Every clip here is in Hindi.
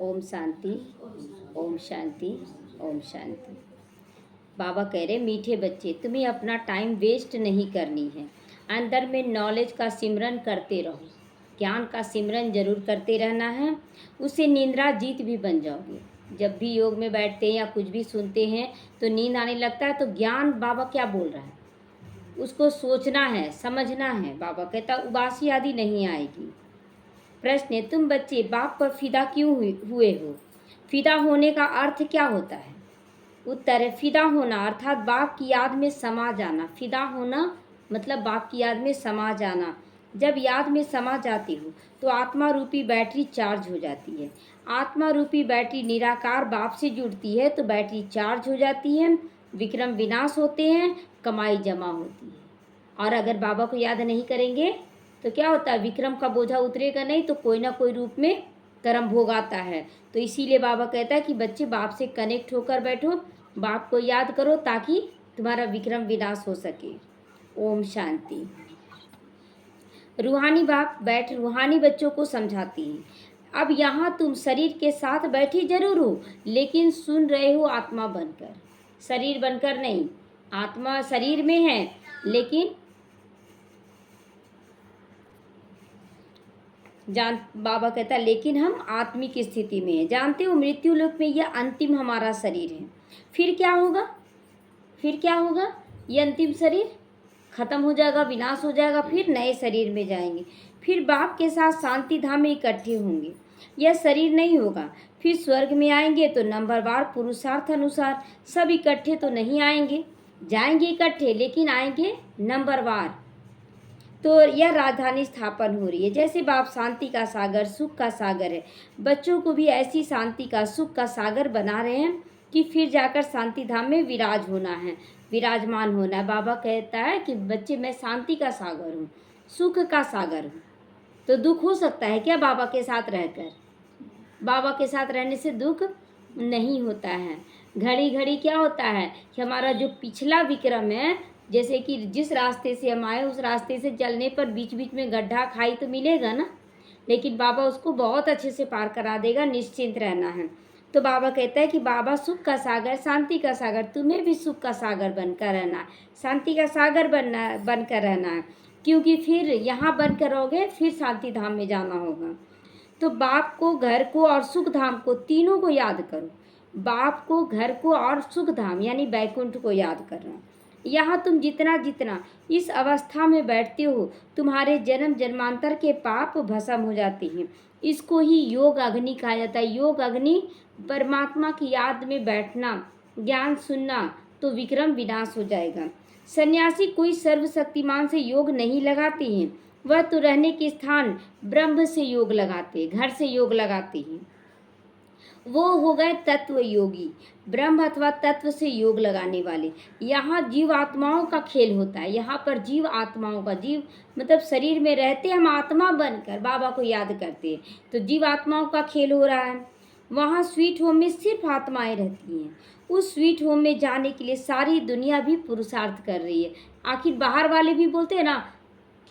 ओम शांति, ओम शांति, ओम शांति। बाबा कह रहे मीठे बच्चे, तुम्हें अपना टाइम वेस्ट नहीं करनी है। अंदर में नॉलेज का सिमरन करते रहो, ज्ञान का सिमरन जरूर करते रहना है। उससे निंद्रा जीत भी बन जाओगे। जब भी योग में बैठते हैं या कुछ भी सुनते हैं तो नींद आने लगता है, तो ज्ञान बाबा क्या बोल रहा है उसको सोचना है, समझना है। बाबा कहता उबासी आदि नहीं आएगी। प्रश्न है, तुम बच्चे बाप पर फिदा क्यों हुए हो? फिदा होने का अर्थ क्या होता है? उत्तर है, फिदा होना अर्थात बाप की याद में समा जाना। फिदा होना मतलब बाप की याद में समा जाना। जब याद में समा जाती हो तो आत्मा रूपी बैटरी चार्ज हो जाती है। आत्मा रूपी बैटरी निराकार बाप से जुड़ती है तो बैटरी चार्ज हो जाती है, विक्रम विनाश होते हैं, कमाई जमा होती है। और अगर बाबा को याद नहीं करेंगे तो क्या होता है? विक्रम का बोझा उतरेगा नहीं तो कोई ना कोई रूप में कर्म भोग आता है। तो इसीलिए बाबा कहता है कि बच्चे बाप से कनेक्ट होकर बैठो, बाप को याद करो ताकि तुम्हारा विक्रम विनाश हो सके। ओम शांति। रूहानी बाप बैठ रूहानी बच्चों को समझाती है। अब यहाँ तुम शरीर के साथ बैठी जरूर हो, लेकिन सुन रहे हो आत्मा बनकर, शरीर बनकर नहीं। आत्मा शरीर में है लेकिन बाबा कहता है लेकिन हम आत्मिक स्थिति में है। जानते हो मृत्यु लोक में यह अंतिम हमारा शरीर है। फिर क्या होगा? फिर क्या होगा? ये अंतिम शरीर खत्म हो जाएगा, विनाश हो जाएगा, फिर नए शरीर में जाएंगे। फिर बाप के साथ शांति धाम में इकट्ठे होंगे। यह शरीर नहीं होगा। फिर स्वर्ग में आएंगे तो नंबरवार पुरुषार्थ अनुसार सब इकट्ठे तो नहीं आएंगे, जाएंगे इकट्ठे लेकिन आएंगे नंबरवार। तो यह राजधानी स्थापन हो रही है। जैसे बाप शांति का सागर, सुख का सागर है, बच्चों को भी ऐसी शांति का, सुख का सागर बना रहे हैं कि फिर जाकर शांति धाम में विराज होना है, विराजमान होना है। बाबा कहता है कि बच्चे मैं शांति का सागर हूँ, सुख का सागर हूँ। तो दुख हो सकता है क्या बाबा के साथ रहकर? बाबा के साथ रहने से दुख नहीं होता है। घड़ी घड़ी क्या होता है कि हमारा जो पिछला विक्रम है, जैसे कि जिस रास्ते से हम आए उस रास्ते से चलने पर बीच बीच में गड्ढा खाई तो मिलेगा ना, लेकिन बाबा उसको बहुत अच्छे से पार करा देगा, निश्चिंत रहना है। तो बाबा कहता है कि बाबा सुख का सागर, शांति का सागर, तुम्हें भी सुख का सागर बनकर रहना है, शांति का सागर बनकर रहना है। क्योंकि फिर यहाँ बनकर रहोगे फिर शांति धाम में जाना होगा। तो बाप को, घर को और सुख धाम को, तीनों को याद करो। बाप को, घर को और सुख धाम यानी बैकुंठ को याद करना। यहाँ तुम जितना जितना इस अवस्था में बैठते हो तुम्हारे जन्म जन्मांतर के पाप भस्म हो जाते हैं। इसको ही योग अग्नि कहा जाता है। योग अग्नि परमात्मा की याद में बैठना, ज्ञान सुनना, तो विक्रम विनाश हो जाएगा। सन्यासी कोई सर्वशक्तिमान से योग नहीं लगाते हैं, वह तो रहने के स्थान ब्रह्म से योग लगाते हैं, घर से योग लगाते हैं। वो हो गए तत्व योगी, ब्रह्म अथवा तत्व से योग लगाने वाले। यहाँ जीव आत्माओं का खेल होता है। यहाँ पर जीव आत्माओं का, जीव मतलब शरीर में रहते हम आत्मा बनकर बाबा को याद करते हैं, तो जीव आत्माओं का खेल हो रहा है। वहाँ स्वीट होम में सिर्फ आत्माएं रहती हैं। उस स्वीट होम में जाने के लिए सारी दुनिया भी पुरुषार्थ कर रही है। आखिर बाहर वाले भी बोलते हैं ना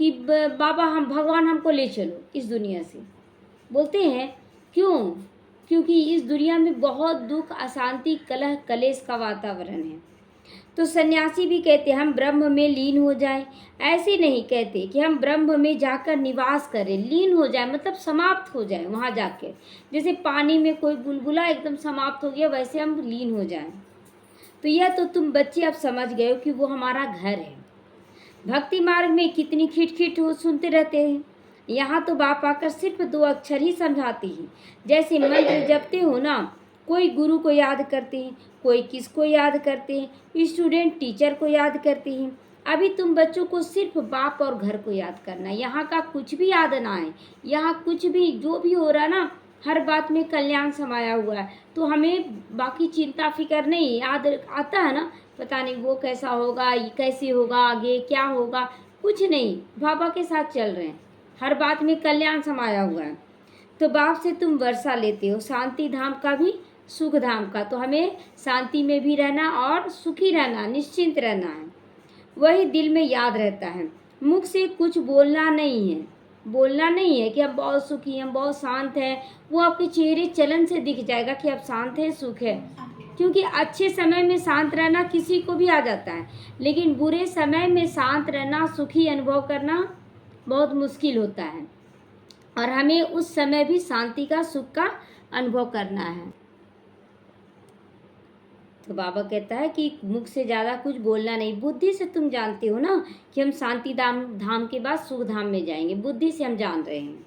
कि बाबा हम, भगवान हमको ले चलो इस दुनिया से, बोलते हैं। क्यों? क्योंकि इस दुनिया में बहुत दुख, अशांति, कलह, कलेश का वातावरण है। तो सन्यासी भी कहते हैं हम ब्रह्म में लीन हो जाएं। ऐसे नहीं कहते कि हम ब्रह्म में जाकर निवास करें, लीन हो जाए मतलब समाप्त हो जाए वहाँ जाके। जैसे पानी में कोई बुलबुला एकदम समाप्त हो गया, वैसे हम लीन हो जाएं। तो यह तो तुम बच्चे अब समझ गए हो कि वो हमारा घर है। भक्ति मार्ग में कितनी खिटखिट हो सुनते रहते हैं। यहाँ तो बाप आकर सिर्फ 2 अक्षर ही समझाते हैं। जैसे मंत्र जपते हो ना, कोई गुरु को याद करते हैं, कोई किसको याद करते हैं, स्टूडेंट टीचर को याद करते हैं। अभी तुम बच्चों को सिर्फ बाप और घर को याद करना है। यहाँ का कुछ भी याद ना आए। यहाँ कुछ भी जो भी हो रहा ना, हर बात में कल्याण समाया हुआ है। तो हमें बाकी चिंता फिक्र नहीं, याद आता है ना, पता नहीं वो कैसा होगा, ये कैसे होगा, आगे क्या होगा, कुछ नहीं, बाबा के साथ चल रहे हैं। हर बात में कल्याण समाया हुआ है। तो बाप से तुम वर्षा लेते हो, शांति धाम का भी, सुख धाम का। तो हमें शांति में भी रहना और सुखी रहना, निश्चिंत रहना है। वही दिल में याद रहता है, मुख से कुछ बोलना नहीं है। बोलना नहीं है कि हम बहुत सुखी हैं, हम बहुत शांत हैं। वो आपके चेहरे चलन से दिख जाएगा कि आप शांत हैं, सुख है। क्योंकि अच्छे समय में शांत रहना किसी को भी आ जाता है, लेकिन बुरे समय में शांत रहना, सुखी अनुभव करना बहुत मुश्किल होता है। और हमें उस समय भी शांति का, सुख का अनुभव करना है। तो बाबा कहता है कि मुख से ज़्यादा कुछ बोलना नहीं। बुद्धि से तुम जानते हो ना कि हम शांति धाम के बाद सुख धाम में जाएंगे। बुद्धि से हम जान रहे हैं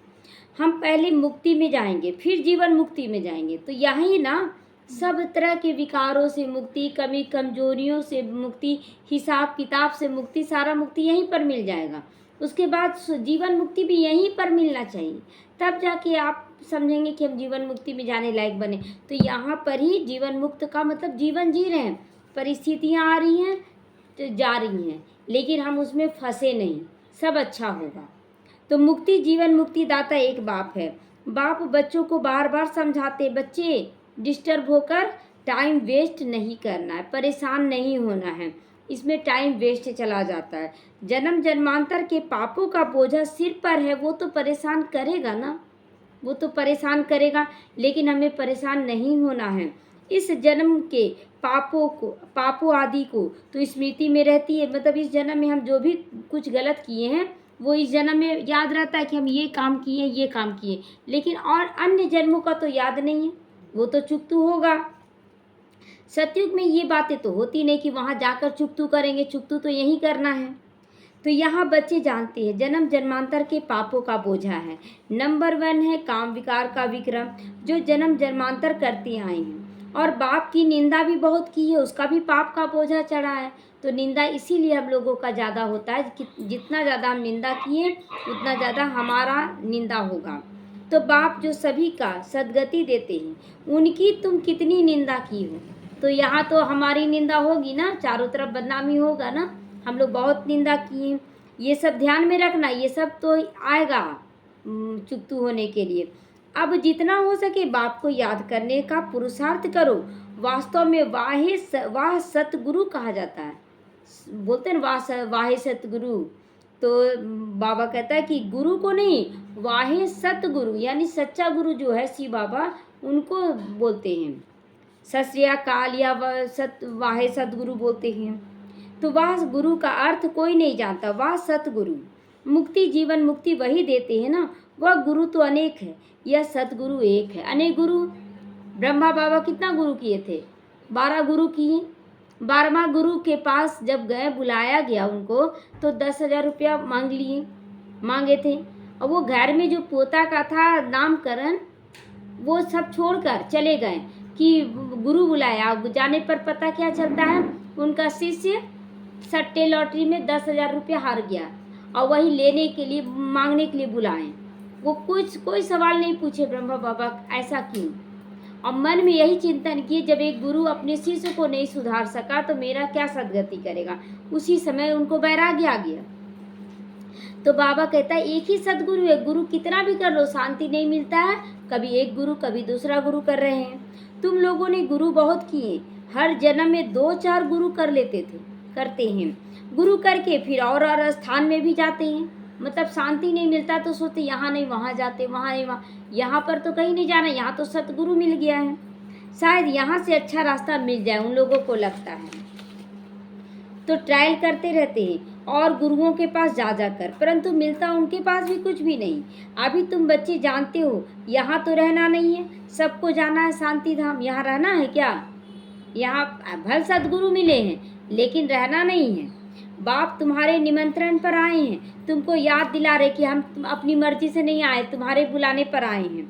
हम पहले मुक्ति में जाएंगे, फिर जीवन मुक्ति में जाएंगे। तो यही ना सब तरह के विकारों से मुक्ति, कमी कमजोरियों से मुक्ति, हिसाब किताब से मुक्ति, सारा मुक्ति यहीं पर मिल जाएगा। उसके बाद जीवन मुक्ति भी यहीं पर मिलना चाहिए, तब जाके आप समझेंगे कि हम जीवन मुक्ति में जाने लायक बने। तो यहाँ पर ही जीवन मुक्त का मतलब जीवन जी रहे हैं, परिस्थितियाँ आ रही हैं तो जा रही हैं, लेकिन हम उसमें फंसे नहीं, सब अच्छा होगा। तो मुक्ति, जीवन मुक्ति दाता एक बाप है। बाप बच्चों को बार बार समझाते, बच्चे डिस्टर्ब होकर टाइम वेस्ट नहीं करना है, परेशान नहीं होना है, इसमें टाइम वेस्ट चला जाता है। जन्म जन्मांतर के पापों का बोझा सिर पर है, वो तो परेशान करेगा ना, वो तो परेशान करेगा, लेकिन हमें परेशान नहीं होना है। इस जन्म के पापों आदि को तो स्मृति में रहती है, मतलब इस जन्म में हम जो भी कुछ गलत किए हैं वो इस जन्म में याद रहता है कि हम ये काम किए, ये काम किए, लेकिन और अन्य जन्मों का तो याद नहीं है, वो तो चुकतू होगा। सतयुग में ये बातें तो होती नहीं कि वहाँ जाकर चुकतू करेंगे, चुकतू तो यहीं करना है। तो यहाँ बच्चे जानते हैं जन्म जन्मांतर के पापों का बोझा है। नंबर 1 है काम विकार का विक्रम, जो जन्म जन्मांतर करते आए हैं, और बाप की निंदा भी बहुत की है, उसका भी पाप का बोझा चढ़ा है। तो निंदा इसीलिए हम लोगों का ज़्यादा होता है कि जितना ज़्यादा हम निंदा किए उतना ज़्यादा हमारा निंदा होगा। तो बाप जो सभी का सद्गति देते हैं, उनकी तुम कितनी निंदा की हो। तो यहाँ तो हमारी निंदा होगी ना, चारों तरफ बदनामी होगा ना, हम लोग बहुत निंदा किए। ये सब ध्यान में रखना, ये सब तो आएगा चुकतू होने के लिए। अब जितना हो सके बाप को याद करने का पुरुषार्थ करो। वास्तव में वाह सतगुरु कहा जाता है, बोलते हैं वाहे सतगुरु। तो बाबा कहता है कि गुरु को नहीं, वाहे सतगुरु, यानी सच्चा गुरु जो है शिव बाबा, उनको बोलते हैं। सत श्री अकाल या वाहे सतगुरु बोलते हैं। तो वह गुरु का अर्थ कोई नहीं जानता, वह सतगुरु। मुक्ति, जीवन मुक्ति वही देते हैं ना। वह गुरु तो अनेक है, यह सतगुरु एक है। अनेक गुरु, ब्रह्मा बाबा कितना गुरु किए थे, 12 गुरु किए। 12वां गुरु के पास जब गए, बुलाया गया उनको, तो 10,000 रुपया मांगे थे। और वो घर में जो पोता का था नामकरण, वो सब छोड़कर चले गए कि गुरु बुलाया। जाने पर पता क्या चलता है, उनका शिष्य सट्टे लॉटरी में 10,000 रुपया हार गया, और वही लेने के लिए, मांगने के लिए बुलाए। वो कोई सवाल नहीं पूछे ब्रह्मा बाबा ऐसा क्यों। और मन में यही चिंतन किए, जब एक गुरु अपने शिष्य को नहीं सुधार सका तो मेरा क्या सदगति करेगा। उसी समय उनको वैराग्य आ गया। तो बाबा कहता है एक ही सदगुरु है, गुरु कितना भी कर लो शांति नहीं मिलता है। कभी एक गुरु, कभी दूसरा गुरु कर रहे हैं। तुम लोगों ने गुरु बहुत किए, हर जन्म में 2-4 गुरु करते हैं। गुरु करके फिर और स्थान में भी जाते हैं, मतलब शांति नहीं मिलता तो सोचते यहाँ नहीं वहाँ जाते, वहाँ नहीं वहाँ, यहाँ पर तो कहीं नहीं जाना, यहाँ तो सतगुरु मिल गया है, शायद यहाँ से अच्छा रास्ता मिल जाए, उन लोगों को लगता है। तो ट्रायल करते रहते हैं और गुरुओं के पास जाकर, परंतु मिलता उनके पास भी कुछ भी नहीं। अभी तुम बच्चे जानते हो यहाँ तो रहना नहीं है, सबको जाना है शांति धाम। यहाँ रहना है क्या? यहाँ भल सदगुरु मिले हैं, लेकिन रहना नहीं है। बाप तुम्हारे निमंत्रण पर आए हैं, तुमको याद दिला रहे कि हम अपनी मर्जी से नहीं आए, तुम्हारे बुलाने पर आए हैं।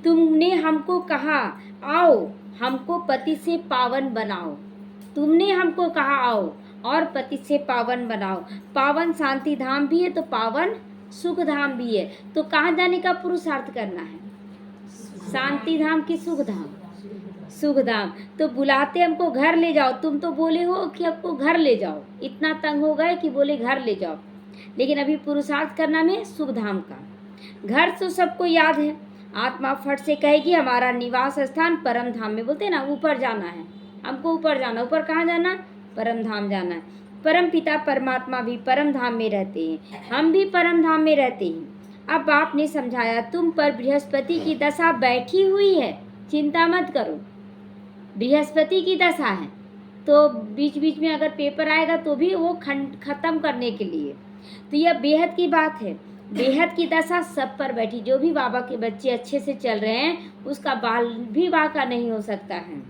तुमने हमको कहा आओ, हमको पति से पावन बनाओ। तुमने हमको कहा आओ और पति से पावन बनाओ। पावन शांति धाम भी है तो पावन सुख धाम भी है। तो कहाँ जाने का पुरुषार्थ करना है? शांति धाम की सुख धाम? सुख धाम। तो बुलाते हमको घर ले जाओ, तुम तो बोले हो कि हमको घर ले जाओ, इतना तंग हो गए कि बोले घर ले जाओ, लेकिन अभी पुरुषार्थ करना में सुख धाम का। घर तो सबको याद है, आत्मा फट से कहेगी हमारा निवास स्थान परम धाम में, बोलते ना ऊपर जाना है, हमको ऊपर जाना। ऊपर कहाँ जाना? परम धाम जाना है। परम पिता परमात्मा भी परम धाम में रहते हैं, हम भी परम धाम में रहते हैं। अब बाप ने समझाया, तुम पर बृहस्पति की दशा बैठी हुई है, चिंता मत करो। बृहस्पति की दशा है तो बीच बीच में अगर पेपर आएगा तो भी वो खत्म करने के लिए। तो यह बेहद की बात है। बेहद की दशा सब पर बैठी। जो भी बाबा के बच्चे अच्छे से चल रहे हैं उसका बाल भी बाका नहीं हो सकता है।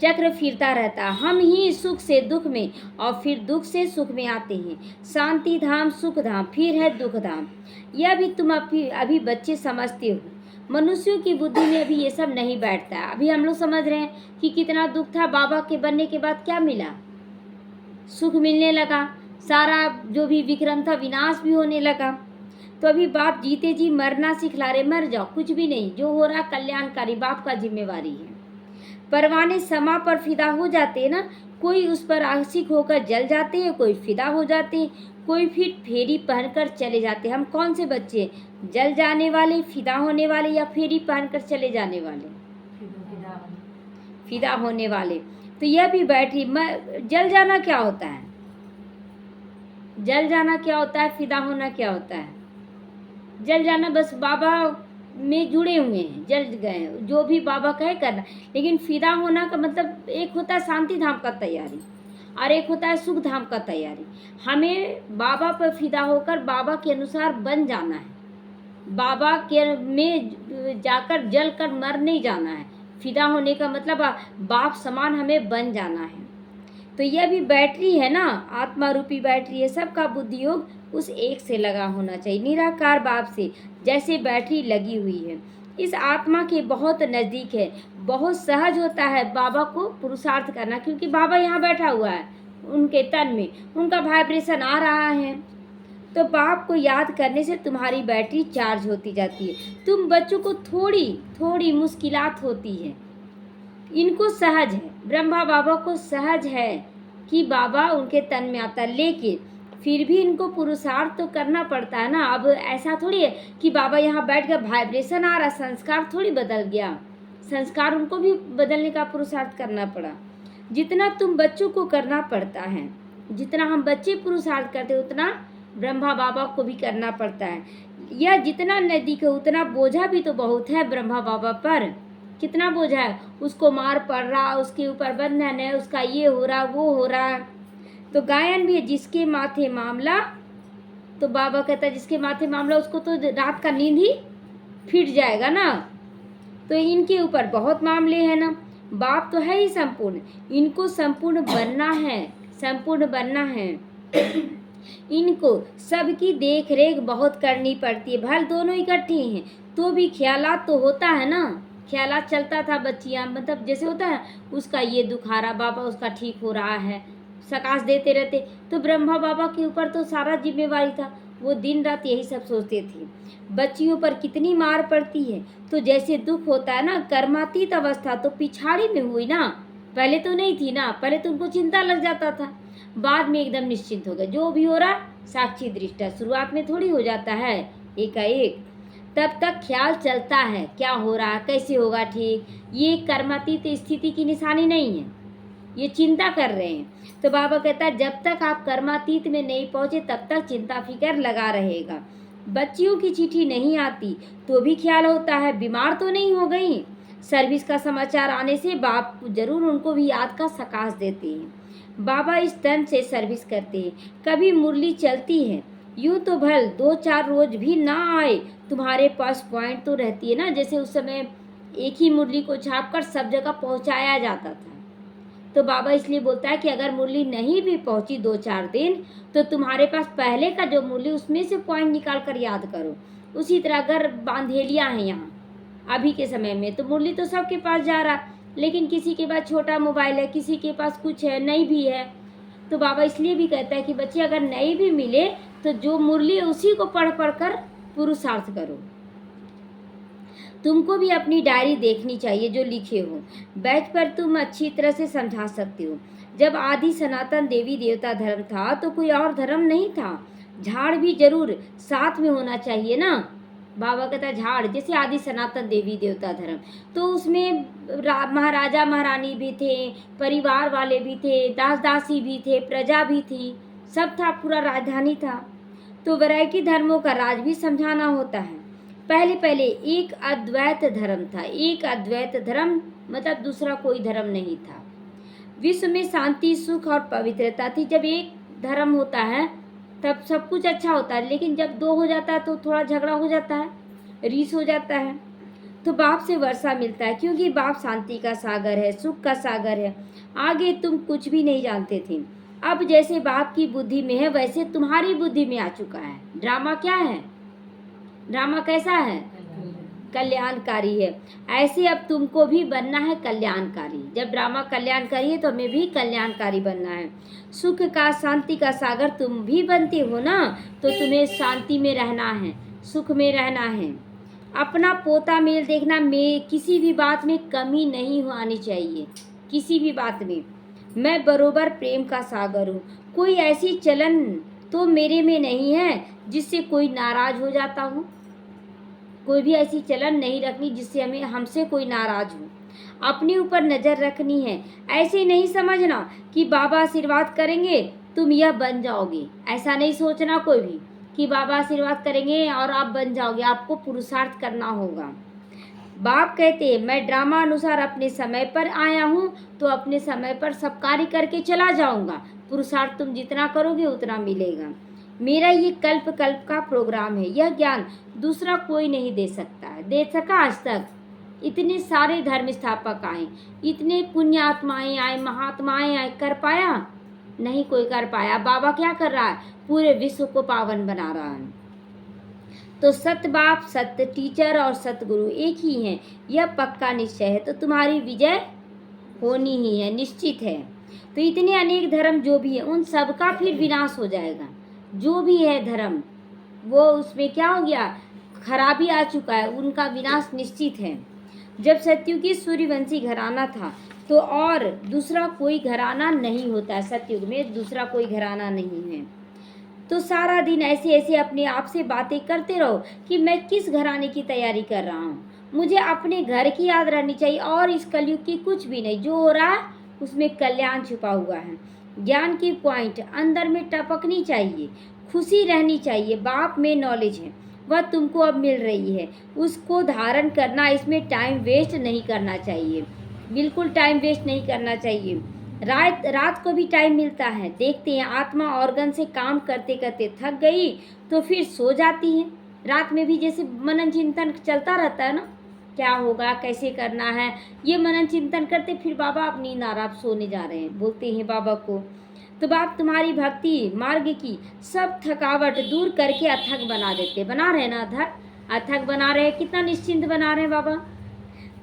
चक्र फिरता रहता। हम ही सुख से दुख में और फिर दुख से सुख में आते हैं। शांति धाम, सुख धाम, फिर है दुख धाम। यह भी तुम अभी बच्चे समझते हो। मनुष्यों की बुद्धि में अभी ये सब नहीं बैठता है। अभी हम लोग समझ रहे हैं कि कितना दुख था, बाबा के बनने के बाद क्या मिला, सुख मिलने लगा, सारा जो भी विक्रम था विनाश भी होने लगा। तो अभी बाप जीते जी मरना सिखला रहे, मर जाओ, कुछ भी नहीं, जो हो रहा कल्याणकारी, बाप का जिम्मेवारी है। परवाने समा पर फिदा हो जाते हैं ना, कोई उस पर आशिक होकर जल जाते हैं, कोई फिदा हो जाते हैं, कोई फिर फेरी पहनकर चले जाते हैं। हम कौन से बच्चे, जल जाने वाले, फिदा होने वाले, या फेरी पहनकर चले जाने वाले? फिदा होने वाले। तो यह भी बैटरी, जल जाना क्या होता है? जल जाना क्या होता है? फिदा होना क्या होता है? जल जाना बस बाबा में जुड़े हुए हैं, जल गए, जो भी बाबा कहे करना। लेकिन फिदा होना का मतलब एक होता है शांति धाम का तैयारी और एक होता है सुख धाम का तैयारी। हमें बाबा पर फिदा होकर बाबा के अनुसार बन जाना है। बाबा के में जाकर जल कर मर नहीं जाना है। फिदा होने का मतलब बाप समान हमें बन जाना है। तो यह भी बैटरी है ना, आत्मा रूपी बैटरी है। सबका बुद्धि योग उस एक से लगा होना चाहिए, निराकार बाप से जैसे बैटरी लगी हुई है। इस आत्मा के बहुत नज़दीक है। बहुत सहज होता है बाबा को पुरुषार्थ करना, क्योंकि बाबा यहाँ बैठा हुआ है, उनके तन में उनका वाइब्रेशन आ रहा है। तो बाप को याद करने से तुम्हारी बैटरी चार्ज होती जाती है। तुम बच्चों को थोड़ी थोड़ी मुश्किलात होती है, इनको सहज है, ब्रह्मा बाबा को सहज है कि बाबा उनके तन में आता है, लेकिन फिर भी इनको पुरुषार्थ तो करना पड़ता है ना। अब ऐसा थोड़ी है कि बाबा यहाँ बैठ कर वाइब्रेशन आ रहा, संस्कार थोड़ी बदल गया, संस्कार उनको भी बदलने का पुरुषार्थ करना पड़ा। जितना तुम बच्चों को करना पड़ता है, जितना हम बच्चे पुरुषार्थ करते उतना ब्रह्मा बाबा को भी करना पड़ता है। यह जितना नज़दीक है उतना बोझा भी तो बहुत है ब्रह्मा बाबा पर। कितना बोझा है, उसको मार पड़ रहा, उसके ऊपर बंधन है, उसका ये हो रहा, वो हो रहा। तो गायन भी है, जिसके माथे मामला, तो बाबा कहता है जिसके माथे मामला उसको तो रात का नींद ही फिट जाएगा ना। तो इनके ऊपर बहुत मामले हैं ना। बाप तो है ही संपूर्ण, इनको संपूर्ण बनना है, संपूर्ण बनना है। इनको सबकी देख रेख बहुत करनी पड़ती है। भले दोनों इकट्ठे हैं तो भी ख्यालात तो होता है ना। ख्यालात चलता था बच्चियाँ, मतलब जैसे होता है उसका ये दुख आ रहा, बाबा उसका ठीक हो रहा है, सकाश देते रहते। तो ब्रह्मा बाबा के ऊपर तो सारा जिम्मेवारी था, वो दिन रात यही सब सोचते थे। बच्चियों पर कितनी मार पड़ती है। तो जैसे दुख होता है ना, कर्मातीत अवस्था तो पिछाड़ी में हुई ना, पहले तो नहीं थी ना। पहले तो उनको चिंता लग जाता था, बाद में एकदम निश्चिंत हो गए। जो भी हो रहा साक्षी दृष्टा, शुरुआत में थोड़ी हो जाता है एकाएक, तब तक ख्याल चलता है क्या हो रहा, कैसे होगा ठीक। ये कर्मातीत स्थिति की निशानी नहीं है, ये चिंता कर रहे हैं। तो बाबा कहता है जब तक आप कर्मातीत में नहीं पहुँचे तब तक चिंता फिकर लगा रहेगा। बच्चियों की चिट्ठी नहीं आती तो भी ख्याल होता है, बीमार तो नहीं हो गई। सर्विस का समाचार आने से बाप जरूर उनको भी याद का सकाश देते हैं। बाबा इस तन से सर्विस करते हैं। कभी मुरली चलती है, यूँ तो भल 2-4 रोज भी ना आए, तुम्हारे पास पॉइंट तो रहती है ना। जैसे उस समय एक ही मुरली को छाप कर सब जगह पहुंचाया जाता था। तो बाबा इसलिए बोलता है कि अगर मुरली नहीं भी पहुंची 2-4 दिन तो तुम्हारे पास पहले का जो मुरली उसमें से पॉइंट निकाल कर याद करो। उसी तरह अगर बांधेलियाँ हैं यहाँ अभी के समय में, तो मुरली तो सबके पास जा रहा, लेकिन किसी के पास छोटा मोबाइल है, किसी के पास कुछ है, नहीं भी है। तो बाबा इसलिए भी कहता है कि बच्चे अगर नहीं भी मिले तो जो मुरली है उसी को पढ़ पढ़ कर पुरुषार्थ करो। तुमको भी अपनी डायरी देखनी चाहिए जो लिखे हो, बैच पर तुम अच्छी तरह से समझा सकते हो। जब आदि सनातन देवी देवता धर्म था तो कोई और धर्म नहीं था। झाड़ भी जरूर साथ में होना चाहिए ना। बाबा कहता है झाड़ जैसे आदि सनातन देवी देवता धर्म, तो उसमें महाराजा महारानी भी थे, परिवार वाले भी थे, दास दासी भी थे, प्रजा भी थी, सब था, पूरा राजधानी था। तो वैरायटी धर्मों का राज भी समझाना होता है। पहले पहले एक अद्वैत धर्म था। एक अद्वैत धर्म मतलब दूसरा कोई धर्म नहीं था। विश्व में शांति, सुख और पवित्रता थी। जब एक धर्म होता है तब सब कुछ अच्छा होता है, लेकिन जब दो हो जाता है तो थोड़ा झगड़ा हो जाता है, रीस हो जाता है। तो बाप से वर्षा मिलता है, क्योंकि बाप शांति का सागर है, सुख का सागर है। आगे तुम कुछ भी नहीं जानते थे, अब जैसे बाप की बुद्धि में है वैसे तुम्हारी बुद्धि में आ चुका है। ड्रामा क्या है? ड्रामा कैसा है? कल्याणकारी है। ऐसे अब तुमको भी बनना है कल्याणकारी। जब ड्रामा कल्याणकारी है तो हमें भी कल्याणकारी बनना है। सुख का, शांति का सागर तुम भी बनते हो ना, तो तुम्हें शांति में रहना है, सुख में रहना है। अपना पोता मेल देखना, में किसी भी बात में कमी नहीं आनी चाहिए, किसी भी बात में। मैं बरोबर प्रेम का सागर हूँ। कोई ऐसी चलन तो मेरे में नहीं है जिससे कोई नाराज हो जाता हो। कोई भी ऐसी चलन नहीं रखनी जिससे हमसे कोई नाराज हो। अपने ऊपर नज़र रखनी है। ऐसे नहीं समझना कि बाबा आशीर्वाद करेंगे तुम यह बन जाओगे। ऐसा नहीं सोचना कोई भी कि बाबा आशीर्वाद करेंगे और आप बन जाओगे। आपको पुरुषार्थ करना होगा। बाप कहते मैं ड्रामा अनुसार अपने समय पर आया हूँ, तो अपने समय पर सब कार्य करके चला जाऊँगा। पुरुषार्थ तुम जितना करोगे उतना मिलेगा। मेरा ये कल्प कल्प का प्रोग्राम है। यह ज्ञान दूसरा कोई नहीं दे सकता है, दे सका आज तक। इतने सारे धर्म स्थापक आए, इतने पुण्य आत्माएं आए, महात्माएं आए, कर पाया? नहीं कोई कर पाया। बाबा क्या कर रहा है? पूरे विश्व को पावन बना रहा है। तो सत्य बाप, सत्य टीचर और सतगुरु एक ही हैं, यह पक्का निश्चय है। तो तुम्हारी विजय होनी ही है, निश्चित है। तो इतने अनेक धर्म जो भी है उन सब का फिर विनाश हो जाएगा। जो भी है धर्म वो उसमें क्या हो गया? खराबी आ चुका है, उनका विनाश निश्चित है। जब सतयुग की सूर्यवंशी घराना था तो और दूसरा कोई घराना नहीं होता है। सतयुग में दूसरा कोई घराना नहीं है। तो सारा दिन ऐसे ऐसे अपने आप से बातें करते रहो कि मैं किस घराने की तैयारी कर रहा हूँ। मुझे अपने घर की याद रहनी चाहिए और इस कलयुग की कुछ भी नहीं। जो हो रहा है उसमें कल्याण छुपा हुआ है। ज्ञान की पॉइंट अंदर में टपकनी चाहिए, खुशी रहनी चाहिए। बाप में नॉलेज है, वह तुमको अब मिल रही है, उसको धारण करना। इसमें टाइम वेस्ट नहीं करना चाहिए, बिल्कुल टाइम वेस्ट नहीं करना चाहिए। रात को भी टाइम मिलता है। देखते हैं आत्मा ऑर्गन से काम करते करते थक गई तो फिर सो जाती है। रात में भी जैसे मनन चिंतन चलता रहता है ना, क्या होगा, कैसे करना है, ये मनन चिंतन करते फिर बाबा अब नींद आ रहा, आप सोने जा रहे हैं, बोलते हैं बाबा को। तो बाप तुम्हारी भक्ति मार्ग की सब थकावट दूर करके अथक बना देते। बना रहे ना अथक बना रहे, कितना निश्चिंत बना रहे हैं बाबा।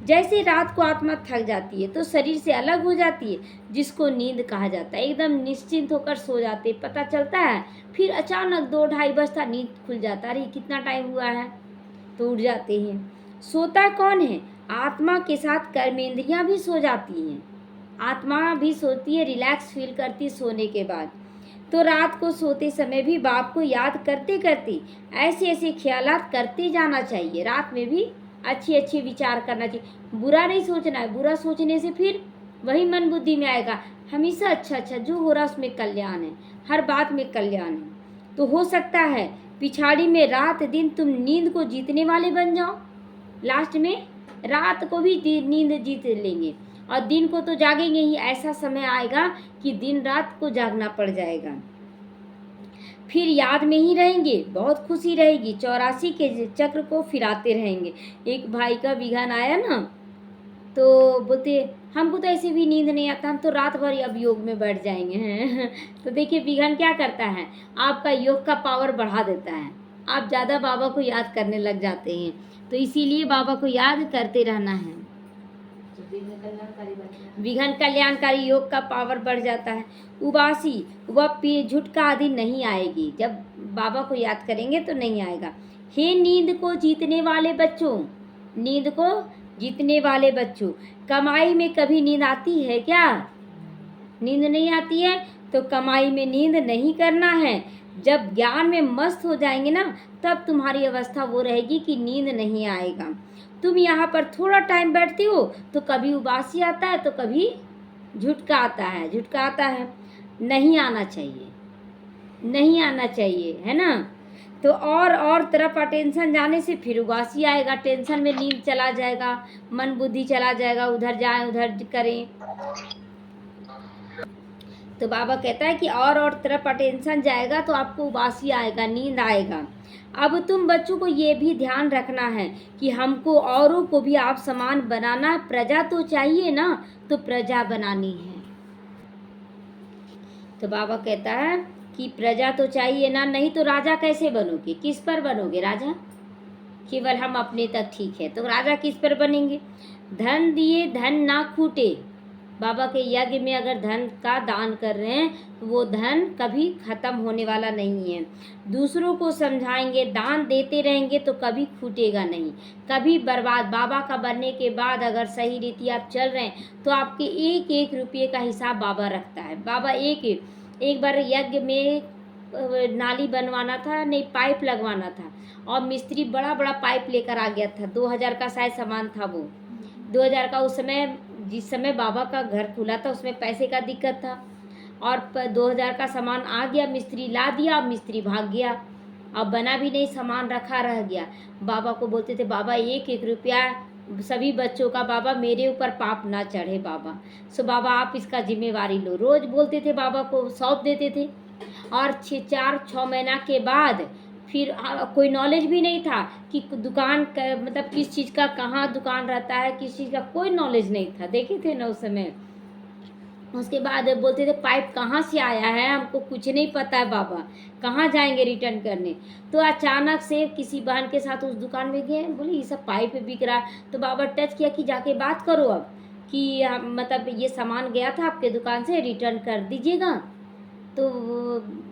जैसे रात को आत्मा थक जाती है तो शरीर से अलग हो जाती है, जिसको नींद कहा जाता है। एकदम निश्चिंत होकर सो जाते, पता चलता है फिर अचानक 2-2:30 बजता नींद खुल जाता, अरे कितना टाइम हुआ है, तो उठ जाते हैं। सोता कौन है? आत्मा के साथ कर्मेंद्रियां भी सो जाती हैं। आत्मा भी सोती है, रिलैक्स फील करती है सोने के बाद। तो रात को सोते समय भी बाप को याद करते करते ऐसे ऐसे ख्यालात करते जाना चाहिए। रात में भी अच्छे अच्छे विचार करना चाहिए, बुरा नहीं सोचना है। बुरा सोचने से फिर वही मन बुद्धि में आएगा। हमेशा अच्छा अच्छा जो हो रहा उसमें कल्याण है, हर बात में कल्याण है। तो हो सकता है पिछाड़ी में रात दिन तुम नींद को जीतने वाले बन जाओ। लास्ट में रात को भी नींद जीत लेंगे और दिन को तो जागेंगे ही। ऐसा समय आएगा कि दिन रात को जागना पड़ जाएगा। फिर याद में ही रहेंगे, बहुत खुशी रहेगी। 84 के चक्र को फिराते रहेंगे। एक भाई का विघन आया ना, तो बोलते हमको तो ऐसे भी नींद नहीं आता, हम तो रात भर अब योग में बैठ जाएंगे। तो देखिए विघन क्या करता है, आपका योग का पावर बढ़ा देता है। आप ज़्यादा बाबा को याद करने लग जाते हैं। तो इसीलिए बाबा को याद करते रहना है। विघन कल्याणकारी योग का पावर बढ़ जाता है। उबासी वह झुटका आदि नहीं आएगी। जब बाबा को याद करेंगे तो नहीं आएगा। हे नींद को जीतने वाले बच्चों, नींद को जीतने वाले बच्चों, कमाई में कभी नींद आती है क्या? नींद नहीं आती है तो कमाई में नींद नहीं करना है। जब ज्ञान में मस्त हो जाएंगे ना, तब तुम्हारी अवस्था वो रहेगी कि नींद नहीं आएगा। तुम यहाँ पर थोड़ा टाइम बैठते हो तो कभी उबासी आता है तो कभी झुटका आता है। झुटका आता है, नहीं आना चाहिए, नहीं आना चाहिए, है ना। तो और तरफ अटेंशन जाने से फिर उबासी आएगा, टेंशन में नींद चला जाएगा, मन बुद्धि चला जाएगा, उधर जाएं उधर करें। तो बाबा कहता है कि और तरफ अटेंशन जाएगा तो आपको उबासी आएगा, नींद आएगा। अब तुम बच्चों को ये भी ध्यान रखना है कि हमको औरों को भी आप समान बनाना, प्रजा तो चाहिए ना, तो प्रजा बनानी है। तो बाबा कहता है कि प्रजा तो चाहिए ना, नहीं तो राजा कैसे बनोगे, किस पर बनोगे राजा? केवल हम अपने तक ठीक है, तो राजा किस पर बनेंगे? धन दिए धन ना खूटे। बाबा के यज्ञ में अगर धन का दान कर रहे हैं तो वो धन कभी ख़त्म होने वाला नहीं है। दूसरों को समझाएंगे, दान देते रहेंगे तो कभी खूटेगा नहीं, कभी बर्बाद। बाबा का बनने के बाद अगर सही रीति आप चल रहे हैं तो आपके एक एक रुपये का हिसाब बाबा रखता है। बाबा एक बार यज्ञ में नाली बनवाना था, नहीं पाइप लगवाना था, और मिस्त्री बड़ा बड़ा पाइप लेकर आ गया था। 2000 का शायद सामान था वो, 2000 का। उस समय जिस समय बाबा का घर खुला था उसमें पैसे का दिक्कत था, और 2000 का सामान आ गया, मिस्त्री ला दिया, मिस्त्री भाग गया, अब बना भी नहीं, सामान रखा रह गया। बाबा को बोलते थे बाबा एक एक रुपया सभी बच्चों का, बाबा मेरे ऊपर पाप ना चढ़े बाबा, सो बाबा आप इसका जिम्मेवारी लो। रोज़ बोलते थे, बाबा को सौंप देते थे। और 4-6 महीना के बाद फिर कोई नॉलेज भी नहीं था कि दुकान का मतलब किस चीज़ का कहाँ दुकान रहता है, किस चीज़ का कोई नॉलेज नहीं था, देखे थे ना उस समय। उसके बाद बोलते थे पाइप कहाँ से आया है, हमको कुछ नहीं पता है बाबा, कहाँ जाएंगे रिटर्न करने। तो अचानक से किसी बहन के साथ उस दुकान में गए, बोले ये सब पाइप बिक रहा है। तो बाबा टच किया कि जाके बात करो अब कि मतलब ये सामान गया था आपके दुकान से, रिटर्न कर दीजिएगा। तो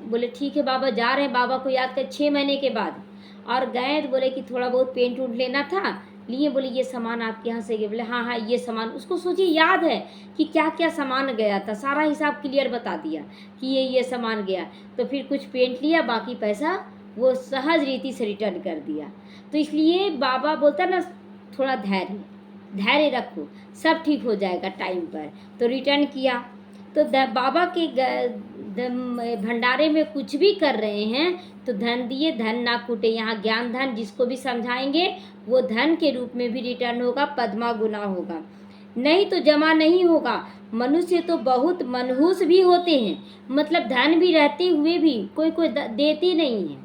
बोले ठीक है बाबा, जा रहे हैं। बाबा को याद कर 6 महीने के बाद और गए, तो बोले कि थोड़ा बहुत पेंट उंट लेना था, लिए। बोले ये सामान आपके यहाँ से गए? बोले हाँ हाँ ये सामान। उसको सोचिए याद है कि क्या क्या सामान गया था, सारा हिसाब क्लियर बता दिया कि ये सामान गया। तो फिर कुछ पेंट लिया, बाकी पैसा वो सहज रीति से रिटर्न कर दिया। तो इसलिए बाबा बोलता ना, थोड़ा धैर्य रखो, सब ठीक हो जाएगा टाइम पर। तो रिटर्न किया। तो बाबा के भंडारे में कुछ भी कर रहे हैं तो धन दिए धन ना कूटे। यहाँ ज्ञान धन जिसको भी समझाएंगे वो धन के रूप में भी रिटर्न होगा, पद्मा गुना होगा, नहीं तो जमा नहीं होगा। मनुष्य तो बहुत मनहूस भी होते हैं, मतलब धन भी रहते हुए भी कोई देते नहीं है,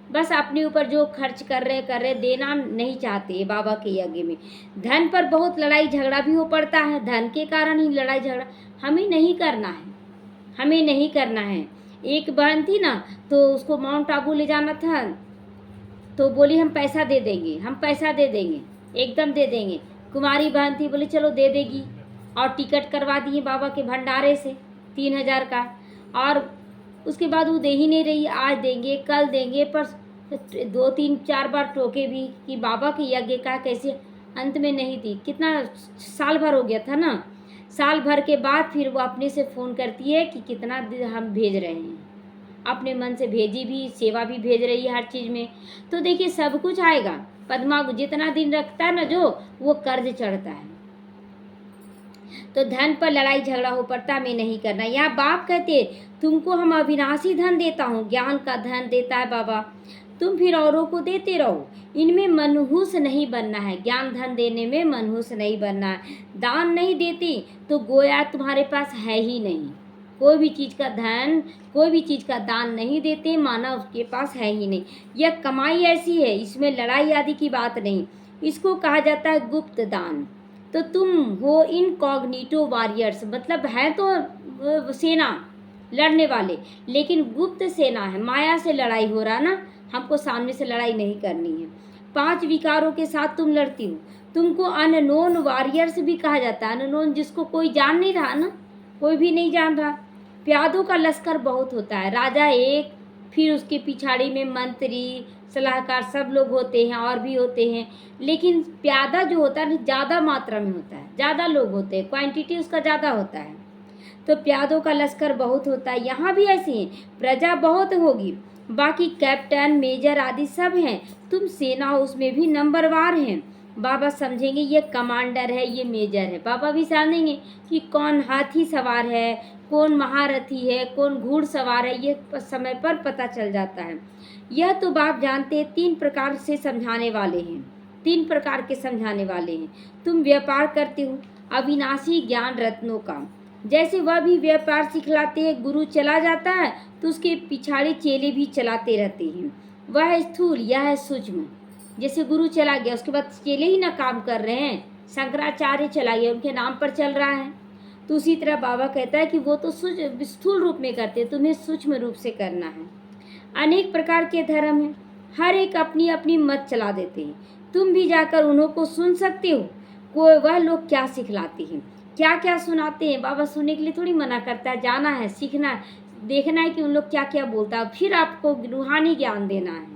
बस अपने ऊपर जो खर्च कर रहे देना नहीं चाहते। बाबा के यज्ञ में धन पर बहुत लड़ाई झगड़ा भी हो पड़ता है, धन के कारण ही लड़ाई झगड़ा हमें नहीं करना है, हमें नहीं करना है। एक बहन थी ना, तो उसको माउंट आबू ले जाना था, तो बोली हम पैसा दे देंगे, हम पैसा दे देंगे, एकदम दे देंगे। कुमारी बहन थी, बोली चलो दे देगी, और टिकट करवा दिए बाबा के भंडारे से 3000 का। और उसके बाद वो दे ही नहीं रही, आज देंगे कल देंगे, पर 2-3-4 बार टोके भी कि बाबा के यज्ञ का कैसे, अंत में नहीं दी। कितना साल भर हो गया था ना, साल भर के बाद फिर वो अपने से फ़ोन करती है कि कितना हम भेज रहे हैं, अपने मन से भेजी भी, सेवा भी भेज रही है हर चीज़ में। तो देखिए सब कुछ आएगा। पद्मा जितना दिन रखता है ना जो, वो कर्ज चढ़ता है। तो धन पर लड़ाई झगड़ा हो पड़ता, हमें नहीं करना। यहाँ बाप कहते तुमको हम अविनाशी धन देता हूँ, ज्ञान का धन देता है बाबा, तुम फिर औरों को देते रहो, इनमें मनहूस नहीं बनना है। ज्ञान धन देने में मनहूस नहीं बनना है। दान नहीं देती तो गोया तुम्हारे पास है ही नहीं। कोई भी चीज़ का धन, कोई भी चीज़ का दान नहीं देते, माना उसके पास है ही नहीं। यह कमाई ऐसी है, इसमें लड़ाई आदि की बात नहीं, इसको कहा जाता है गुप्त दान। तो तुम हो इनकॉग्निटो वॉरियर्स, मतलब है तो सेना लड़ने वाले, लेकिन गुप्त सेना है, माया से लड़ाई हो रहा ना, हमको सामने से लड़ाई नहीं करनी है। 5 विकारों के साथ तुम लड़ती हो। तुमको अननोन वॉरियर्स भी कहा जाता है, अननोन जिसको कोई जान नहीं रहा ना, कोई भी नहीं जान रहा। प्यादों का लश्कर बहुत होता है, राजा एक, फिर उसके पिछाड़ी में मंत्री सलाहकार सब लोग होते हैं और भी होते हैं, लेकिन प्यादा जो होता है ना ज़्यादा मात्रा में होता है, ज़्यादा लोग होते हैं, क्वांटिटी उसका ज़्यादा होता है। तो प्यादों का लश्कर बहुत होता है। यहाँ भी ऐसे ही प्रजा बहुत होगी, बाकी कैप्टन मेजर आदि सब हैं, तुम सेना उसमें भी नंबरवार हैं। बाबा समझेंगे ये कमांडर है, ये मेजर है। बाबा भी समझेंगे कि कौन हाथी सवार है, कौन महारथी है, कौन घुड़सवार है, ये समय पर पता चल जाता है। यह तो बाप जानते हैं, 3 प्रकार से समझाने वाले हैं, 3 प्रकार के समझाने वाले हैं। तुम व्यापार करते हो अविनाशी ज्ञान रत्नों का, जैसे वह भी व्यापार सिखलाते हैं। गुरु चला जाता है तो उसके पिछाड़ी चेले भी चलाते रहते हैं। वह है स्थूल, यह है सूक्ष्म। जैसे गुरु चला गया उसके बाद चेले ही ना काम कर रहे हैं, शंकराचार्य चला गया उनके नाम पर चल रहा है। तो उसी तरह बाबा कहता है कि वो तो स्थूल रूप में करते हैं, तुम्हें सूक्ष्म रूप से करना है। अनेक प्रकार के धर्म हैं, हर एक अपनी अपनी मत चला देते हैं। तुम भी जाकर उन्हों को सुन सकते हो, कोई वह लोग क्या सिखलाते हैं, क्या क्या सुनाते हैं। बाबा सुनने के लिए थोड़ी मना करता है, जाना है, सीखना है, देखना है कि उन लोग क्या क्या बोलता है, फिर आपको रूहानी ज्ञान देना है।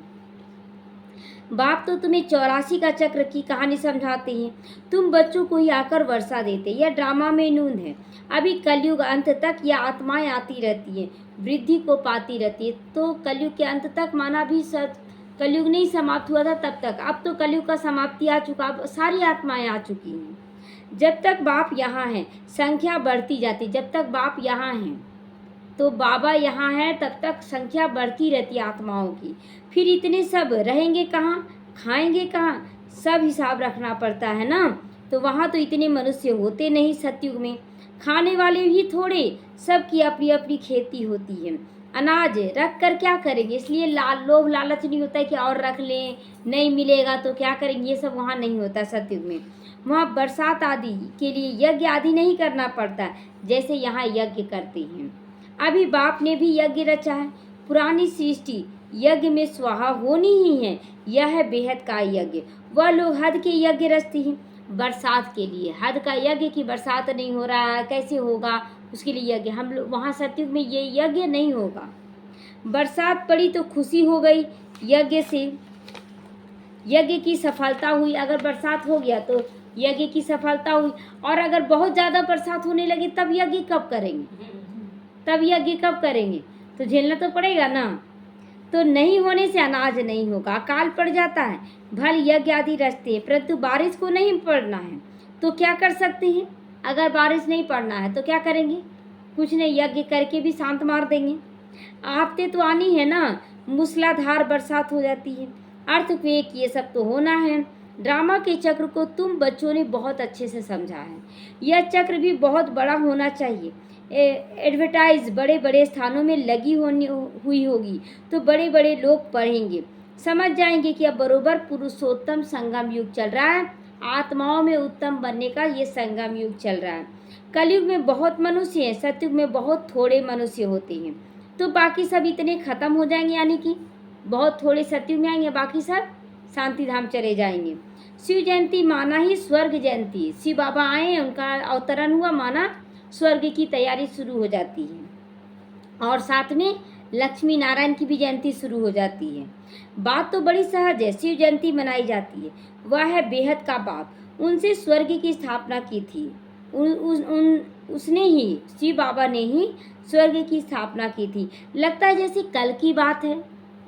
बाप तो तुम्हें 84 का चक्र की कहानी समझाते हैं, तुम बच्चों को ही आकर वर्षा देते। यह ड्रामा में नून है। अभी कलयुग अंत तक यह आत्माएं आती रहती हैं, वृद्धि को पाती रहती है। तो कलयुग के अंत तक माना भी कलयुग नहीं समाप्त हुआ था तब तक, अब तो कलयुग का समाप्ति आ चुका, अब सारी आत्माएं आ चुकी हैं। जब तक बाप यहाँ हैं संख्या बढ़ती जाती, जब तक बाप यहाँ हैं तो बाबा यहाँ है तब तक संख्या बढ़ती रहती आत्माओं की। फिर इतने सब रहेंगे कहाँ, खाएंगे कहाँ, सब हिसाब रखना पड़ता है ना। तो वहाँ तो इतने मनुष्य होते नहीं सतयुग में, खाने वाले भी थोड़े, सबकी अपनी अपनी खेती होती है। अनाज रख कर क्या करेंगे, इसलिए लोभ लालच नहीं होता है कि और रख लें, नहीं मिलेगा तो क्या करेंगे, ये सब वहाँ नहीं होता सतयुग में। वहाँ बरसात आदि के लिए यज्ञ आदि नहीं करना पड़ता जैसे यहाँ यज्ञ करते हैं। अभी बाप ने भी यज्ञ रचा है, पुरानी सृष्टि यज्ञ में स्वाहा होनी ही है। यह है बेहद का यज्ञ। वह लोग हद के यज्ञ रचते हैं बरसात के लिए, हद का यज्ञ की बरसात नहीं हो रहा है कैसे होगा, उसके लिए यज्ञ। हम लोग वहाँ सतयुग में ये यज्ञ नहीं होगा। बरसात पड़ी तो खुशी हो गई, यज्ञ से यज्ञ की सफलता हुई। अगर बरसात हो गया तो यज्ञ की सफलता हुई, और अगर बहुत ज़्यादा बरसात होने लगी तब यज्ञ कब करेंगे, तब यज्ञ कब करेंगे, तो झेलना तो पड़ेगा ना। तो नहीं होने से अनाज नहीं होगा, अकाल पड़ जाता है, भल यज्ञ आदि रचते हैं, परंतु बारिश को नहीं पड़ना है तो क्या कर सकते हैं। अगर बारिश नहीं पड़ना है तो क्या करेंगे, कुछ नहीं, यज्ञ करके भी शांत मार देंगे। आपते तो आनी है ना, मूसलाधार बरसात हो जाती है, अर्थक्वेक, ये सब तो होना है। ड्रामा के चक्र को तुम बच्चों ने बहुत अच्छे से समझा है। यह चक्र भी बहुत बड़ा होना चाहिए। एडवर्टाइज बड़े बड़े स्थानों में लगी हुई होगी तो बड़े बड़े लोग पढ़ेंगे, समझ जाएंगे कि अब बरोबर पुरुषोत्तम संगम युग चल रहा है, आत्माओं में उत्तम बनने का ये संगम युग चल रहा है। कलयुग में बहुत मनुष्य हैं, सतयुग में बहुत थोड़े मनुष्य होते हैं। तो बाकी सब इतने खत्म हो जाएंगे, यानी कि बहुत थोड़े सतयुग में आएंगे, बाकी सब शांति धाम चले जाएंगे। शिव जयंती माना ही स्वर्ग जयंती, शिव बाबा आए, उनका अवतरण हुआ, माना स्वर्ग की तैयारी शुरू हो जाती है। और साथ में लक्ष्मी नारायण की भी जयंती शुरू हो जाती है। बात तो बड़ी सहज है, शिव जयंती मनाई जाती है, वह है बेहद का बाप, उनसे स्वर्ग की स्थापना की थी। उसने ही, शिव बाबा ने ही स्वर्ग की स्थापना की थी। लगता है जैसे कल की बात है,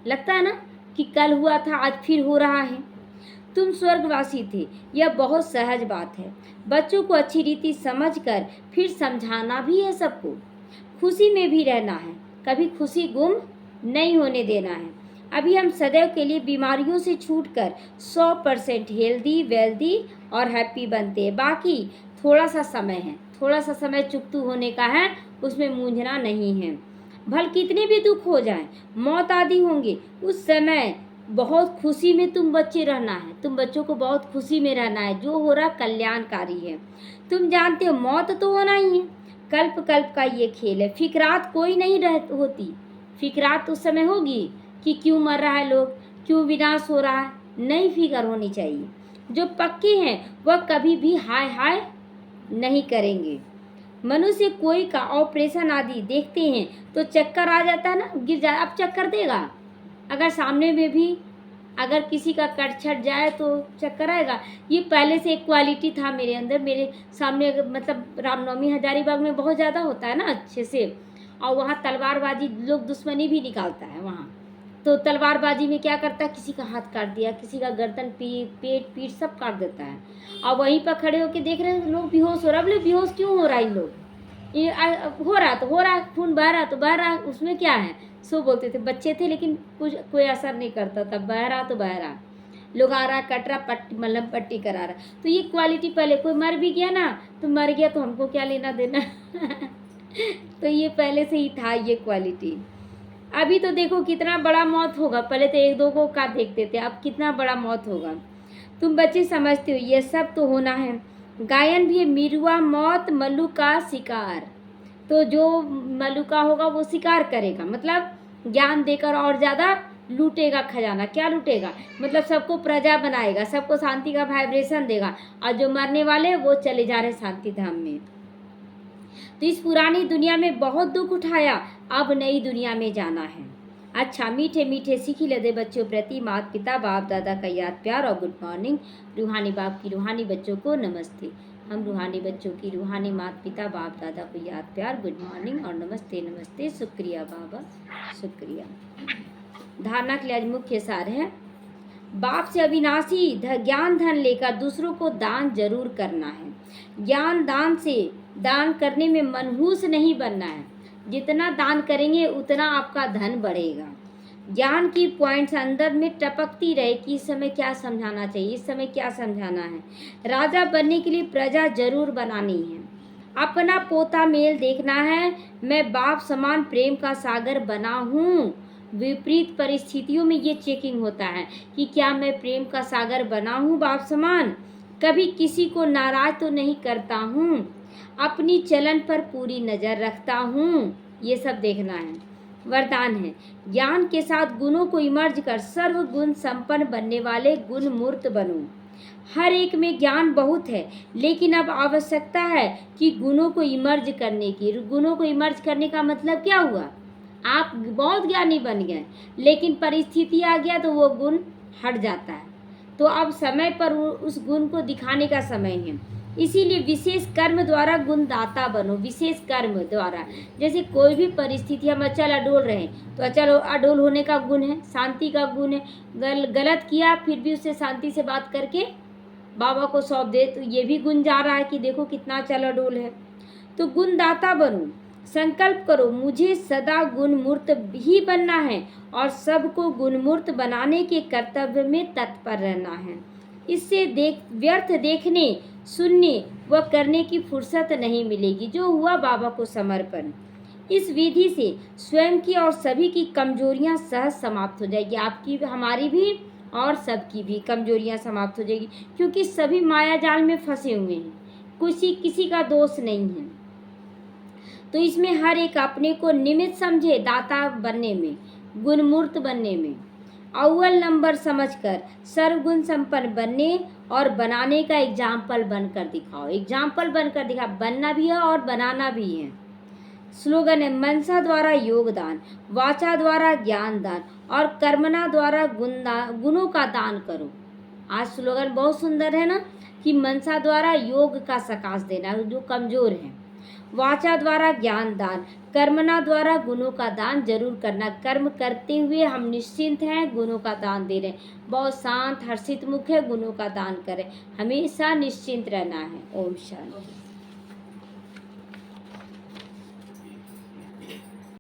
लगता है ना कि कल हुआ था, आज फिर हो रहा है। तुम स्वर्गवासी थे, यह बहुत सहज बात है। बच्चों को अच्छी रीति समझकर फिर समझाना भी है सबको। खुशी में भी रहना है, कभी खुशी गुम नहीं होने देना है। अभी हम सदैव के लिए बीमारियों से छूटकर 100% हेल्दी, वेल्दी और हैप्पी बनते हैं। बाकी थोड़ा सा समय है, थोड़ा सा समय चुकतू होने का है, उसमें मूंझना नहीं है। भल कितने भी दुख हो जाएं, मौत आदि होंगे, उस समय बहुत खुशी में तुम बच्चे रहना है, तुम बच्चों को बहुत खुशी में रहना है। जो हो रहा कल्याणकारी है। तुम जानते हो मौत तो होना ही है, कल्प कल्प का ये खेल है। फिक्रात कोई नहीं होती, फिक्रात उस समय होगी कि क्यों मर रहा है लोग, क्यों विनाश हो रहा है, नहीं फिक्र होनी चाहिए। जो पक्के हैं वह कभी भी हाय हाय नहीं करेंगे। मनुष्य कोई का ऑपरेशन आदि देखते हैं तो चक्कर आ जाता है ना, गिर जाए, अब चक्कर देगा। अगर सामने में भी अगर किसी का कट छट जाए तो चक्कर आएगा। ये पहले से एक क्वालिटी था मेरे अंदर, मेरे सामने मतलब रामनवमी हजारीबाग में बहुत ज़्यादा होता है ना अच्छे से, और वहाँ तलवारबाजी, लोग दुश्मनी भी निकालता है वहाँ, तो तलवारबाजी में क्या करता है, किसी का हाथ काट दिया, किसी का गर्दन, पेट पीठ सब काट देता है। और वहीं पर खड़े होकर देख रहे हैं लोग बेहोश हो रहा है। बोले बेहोश क्यों हो रहा है इन लोग, ये हो रहा तो हो रहा, खून बह रहा तो बह रहा, उसमें क्या है। सो बोलते थे, बच्चे थे लेकिन कुछ कोई असर नहीं करता था, बह रहा तो बह रहा, लोग आ रहा कट रहा, पट्टी मतलब पट्टी करा रहा। तो ये क्वालिटी पहले, कोई मर भी गया ना तो मर गया तो हमको क्या लेना देना तो ये पहले से ही था ये क्वालिटी। अभी तो देखो कितना बड़ा मौत होगा, पहले तो एक दो को का देखते थे, अब कितना बड़ा मौत होगा। तुम बच्चे समझते हो ये सब तो होना है। गायन भी है, मिरुआ मौत मल्लू का शिकार। तो जो मल्लू का होगा वो शिकार करेगा, मतलब ज्ञान देकर और ज़्यादा लूटेगा खजाना। क्या लूटेगा, मतलब सबको प्रजा बनाएगा, सबको शांति का वाइब्रेशन देगा, और जो मरने वाले वो चले जा रहे शांति धाम में। तो इस पुरानी दुनिया में बहुत दुख उठाया, अब नई दुनिया में जाना है। अच्छा, मीठे मीठे सीखी लदे बच्चों प्रति माता पिता बाप दादा का याद प्यार और गुड मॉर्निंग। रूहानी बाप की रूहानी बच्चों को नमस्ते। हम रूहानी बच्चों की रूहानी माता पिता बाप दादा को याद प्यार, गुड मॉर्निंग और नमस्ते नमस्ते, शुक्रिया बाबा शुक्रिया। धारणा के लिए आज मुख्य सार है, बाप से अविनाशी ज्ञान धन लेकर दूसरों को दान जरूर करना है। ज्ञान दान से दान करने में मनहूस नहीं बनना है। जितना दान करेंगे उतना आपका धन बढ़ेगा। ज्ञान की पॉइंट्स अंदर में टपकती रहे कि इस समय क्या समझाना चाहिए, इस समय क्या समझाना है। राजा बनने के लिए प्रजा जरूर बनानी है। अपना पोता मेल देखना है, मैं बाप समान प्रेम का सागर बना हूँ। विपरीत परिस्थितियों में ये चेकिंग होता है कि क्या मैं प्रेम का सागर बना हूँ बाप समान, कभी किसी को नाराज तो नहीं करता हूँ, अपनी चलन पर पूरी नज़र रखता हूँ, ये सब देखना है। वरदान है, ज्ञान के साथ गुणों को इमर्ज कर सर्व गुण संपन्न बनने वाले गुण मूर्त बनो। हर एक में ज्ञान बहुत है, लेकिन अब आवश्यकता है कि गुणों को इमर्ज करने की। गुणों को इमर्ज करने का मतलब क्या हुआ, आप बहुत ज्ञानी बन गए लेकिन परिस्थिति आ गया तो वो गुण हट जाता है। तो अब समय पर उस गुण को दिखाने का समय है। इसीलिए विशेष कर्म द्वारा गुणदाता बनो। विशेष कर्म द्वारा, जैसे कोई भी परिस्थिति, हम अचल अडोल रहे तो अचल अडोल होने का गुण है, शांति का गुण है। गलत किया फिर भी उससे शांति से बात करके बाबा को सौंप दे तो ये भी गुण जा रहा है कि देखो कितना अचल अडोल है। तो गुणदाता बनो। संकल्प करो, मुझे सदा गुणमूर्त ही बनना है और सबको गुणमूर्त बनाने के कर्तव्य में तत्पर रहना है। इससे व्यर्थ देखने, सुनने व करने की फुर्सत नहीं मिलेगी। जो हुआ बाबा को समर्पण। इस विधि से स्वयं की और सभी की कमजोरियां सहज समाप्त हो जाएगी। आपकी, हमारी भी और सबकी भी कमजोरियां समाप्त हो जाएगी, क्योंकि सभी माया जाल में फंसे हुए हैं, किसी का दोष नहीं है। तो इसमें हर एक अपने को निमित्त समझे दाता बनने में, गुणमूर्त बनने में। अव्वल नंबर समझकर सर्वगुण संपन्न बनने और बनाने का एग्जाम्पल बनकर दिखाओ। एग्जाम्पल बनकर दिखा, बनना भी है और बनाना भी है। स्लोगन है, मनसा द्वारा योगदान, वाचा द्वारा ज्ञान दान और कर्मना द्वारा गुणों का दान करो। आज स्लोगन बहुत सुंदर है ना, कि मनसा द्वारा योग का सकाश देना जो कमजोर है, वाचा द्वारा ज्ञान दान, कर्मना द्वारा गुणों का दान जरूर करना। कर्म करते हुए हम निश्चिंत हैं, गुणों का दान दे रहे हैं। बहुत शांत हर्षित मुख है, गुणों का दान करें, हमेशा निश्चिंत रहना है। ओम शांति।